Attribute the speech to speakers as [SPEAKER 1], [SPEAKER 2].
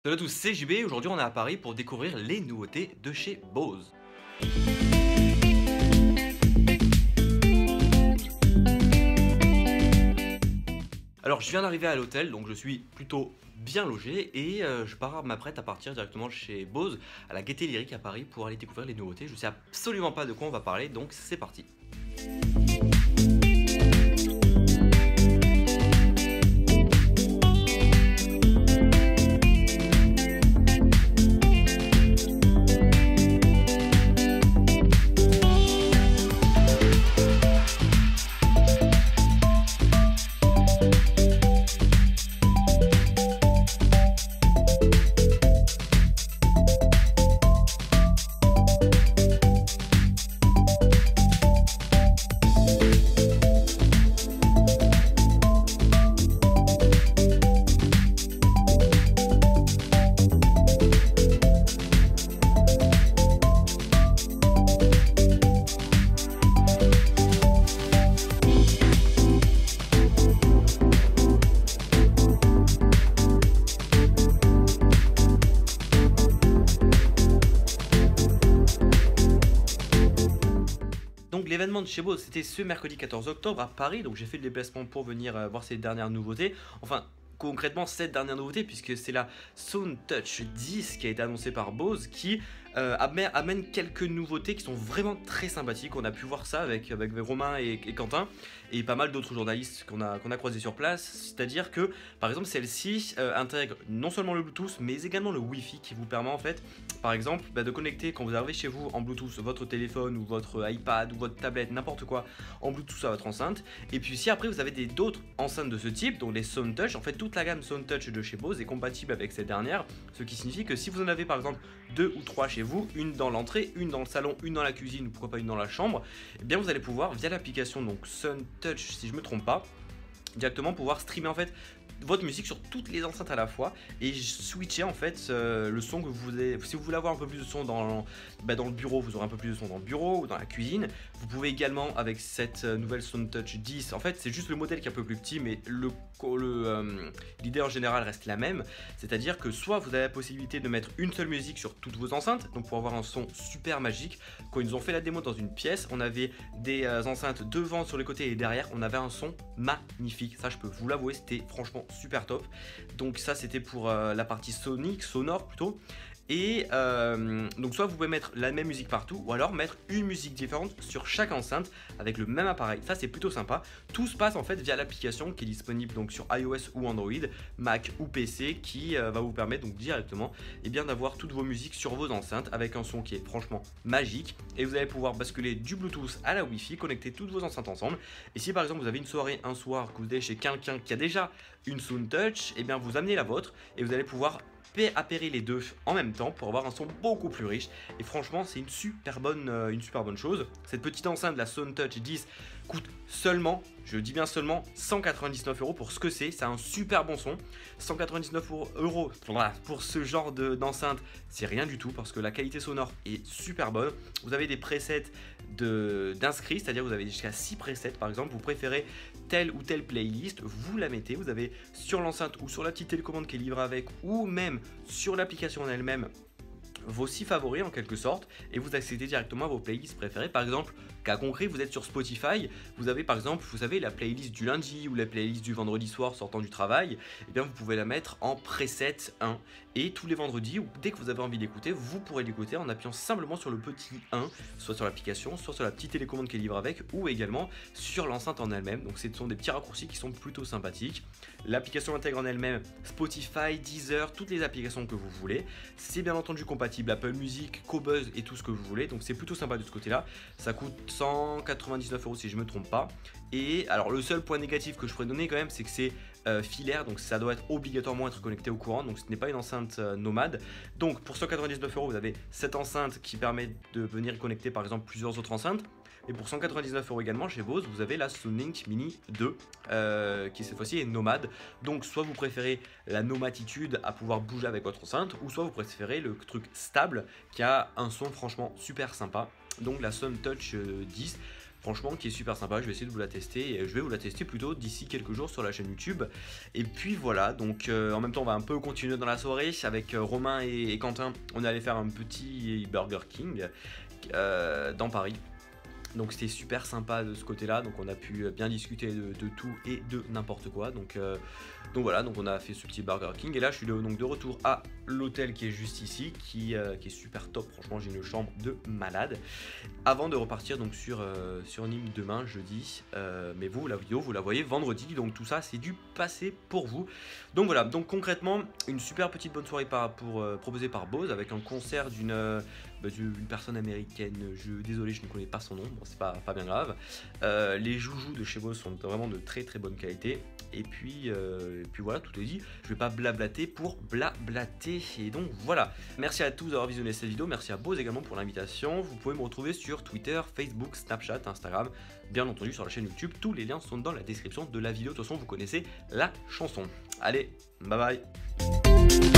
[SPEAKER 1] Salut à tous, c'est JB. Aujourd'hui on est à Paris pour découvrir les nouveautés de chez Bose. Alors je viens d'arriver à l'hôtel, donc je suis plutôt bien logé et m'apprête à partir directement chez Bose à la Gaîté Lyrique à Paris pour aller découvrir les nouveautés. Je sais absolument pas de quoi on va parler, donc c'est parti. Donc l'événement de chez Bose, c'était ce mercredi 14 octobre à Paris, donc j'ai fait le déplacement pour venir voir ces dernières nouveautés. Enfin, concrètement cette dernière nouveauté, puisque c'est la Sound Touch 10 qui a été annoncée par Bose, qui amène quelques nouveautés qui sont vraiment très sympathiques. On a pu voir ça avec Romain et Quentin et pas mal d'autres journalistes qu'on a croisés sur place. C'est-à-dire que par exemple celle-ci intègre non seulement le Bluetooth mais également le Wi-Fi, qui vous permet en fait par exemple de connecter quand vous arrivez chez vous en Bluetooth votre téléphone ou votre iPad ou votre tablette, n'importe quoi en Bluetooth à votre enceinte. Et puis si après vous avez d'autres enceintes de ce type, donc les Sound Touch, en fait toute la gamme Sound Touch de chez Bose est compatible avec cette dernière, ce qui signifie que si vous en avez par exemple 2 ou 3 chez vous, une dans l'entrée, une dans le salon, une dans la cuisine ou pourquoi pas une dans la chambre, et bien vous allez pouvoir via l'application donc Sound Touch si je me trompe pas, directement pouvoir streamer en fait votre musique sur toutes les enceintes à la fois et switcher en fait le son que vous avez. Si vous voulez avoir un peu plus de son dans le bureau, vous aurez un peu plus de son dans le bureau ou dans la cuisine. Vous pouvez également avec cette nouvelle Sound Touch 10, en fait c'est juste le modèle qui est un peu plus petit, mais l'idée en général reste la même, c'est-à-dire que soit vous avez la possibilité de mettre une seule musique sur toutes vos enceintes, donc pour avoir un son super magique. Quand ils nous ont fait la démo dans une pièce, on avait des enceintes devant, sur les côtés et derrière, on avait un son magnifique, ça je peux vous l'avouer, c'était franchement super top. Donc ça c'était pour la partie sonore plutôt. Et donc soit vous pouvez mettre la même musique partout, ou alors mettre une musique différente sur chaque enceinte avec le même appareil. Ça c'est plutôt sympa. Tout se passe en fait via l'application qui est disponible donc sur iOS ou Android, Mac ou PC, qui va vous permettre donc directement d'avoir toutes vos musiques sur vos enceintes avec un son qui est franchement magique. Et vous allez pouvoir basculer du Bluetooth à la Wi-Fi, connecter toutes vos enceintes ensemble. Et si par exemple vous avez une soirée un soir que vous allez chez quelqu'un qui a déjà une Sound Touch, et bien vous amenez la vôtre et vous allez pouvoir appairer les deux en même temps pour avoir un son beaucoup plus riche. Et franchement c'est une super bonne chose. Cette petite enceinte de la Sound Touch 10 coûte seulement, je dis bien seulement, 199 € pour ce que c'est. C'est un super bon son. 199 € pour ce genre d'enceinte, c'est rien du tout parce que la qualité sonore est super bonne. Vous avez des presets d'inscrits, c'est-à-dire vous avez jusqu'à 6 presets. Par exemple, vous préférez telle ou telle playlist, vous la mettez, vous avez sur l'enceinte ou sur la petite télécommande qui est livrée avec, ou même sur l'application en elle-même, vos 6 favoris en quelque sorte, et vous accédez directement à vos playlists préférées. Par exemple, cas concret, vous êtes sur Spotify, vous avez par exemple, vous savez, la playlist du lundi ou la playlist du vendredi soir sortant du travail, et bien vous pouvez la mettre en preset 1, et tous les vendredis, ou dès que vous avez envie d'écouter, vous pourrez l'écouter en appuyant simplement sur le petit 1, soit sur l'application, soit sur la petite télécommande qui est livrée avec, ou également sur l'enceinte en elle-même. Donc ce sont des petits raccourcis qui sont plutôt sympathiques. L'application intègre en elle-même Spotify, Deezer, toutes les applications que vous voulez. C'est bien entendu compatible Apple Music, Qobuz et tout ce que vous voulez, donc c'est plutôt sympa de ce côté là. Ça coûte 199 € si je me trompe pas. Et alors le seul point négatif que je pourrais donner quand même, c'est que c'est filaire, donc ça doit obligatoirement être connecté au courant, donc ce n'est pas une enceinte nomade. Donc pour 199 € vous avez cette enceinte qui permet de venir connecter par exemple plusieurs autres enceintes. Et pour 199 € également chez Bose, vous avez la Soundlink Mini 2 qui cette fois-ci est nomade. Donc soit vous préférez la nomatitude à pouvoir bouger avec votre enceinte, ou soit vous préférez le truc stable qui a un son franchement super sympa. Donc la Sound Touch 10. franchement qui est super sympa. Je vais essayer de vous la tester et je vais vous la tester plutôt d'ici quelques jours sur la chaîne YouTube. Et puis voilà, donc en même temps on va un peu continuer dans la soirée avec Romain et Quentin. On est allé faire un petit Burger King dans Paris. Donc c'était super sympa de ce côté-là, donc on a pu bien discuter de tout et de n'importe quoi. Donc voilà, donc on a fait ce petit Burger King et là je suis donc de retour à l'hôtel qui est juste ici, qui est super top. Franchement j'ai une chambre de malade. Avant de repartir donc sur Nîmes demain jeudi, mais vous la vidéo vous la voyez vendredi, donc tout ça c'est du passé pour vous. Donc voilà, donc concrètement une super petite bonne soirée proposée par Bose avec un concert d'une personne américaine. Désolé, je ne connais pas son nom, bon, c'est pas bien grave. Les joujoux de chez Bose sont vraiment de très très bonne qualité. Et puis voilà, tout est dit. Je vais pas blablater pour blablater. Et donc voilà. Merci à tous d'avoir visionné cette vidéo. Merci à Bose également pour l'invitation. Vous pouvez me retrouver sur Twitter, Facebook, Snapchat, Instagram. Bien entendu sur la chaîne YouTube. Tous les liens sont dans la description de la vidéo. De toute façon, vous connaissez la chanson. Allez, bye bye.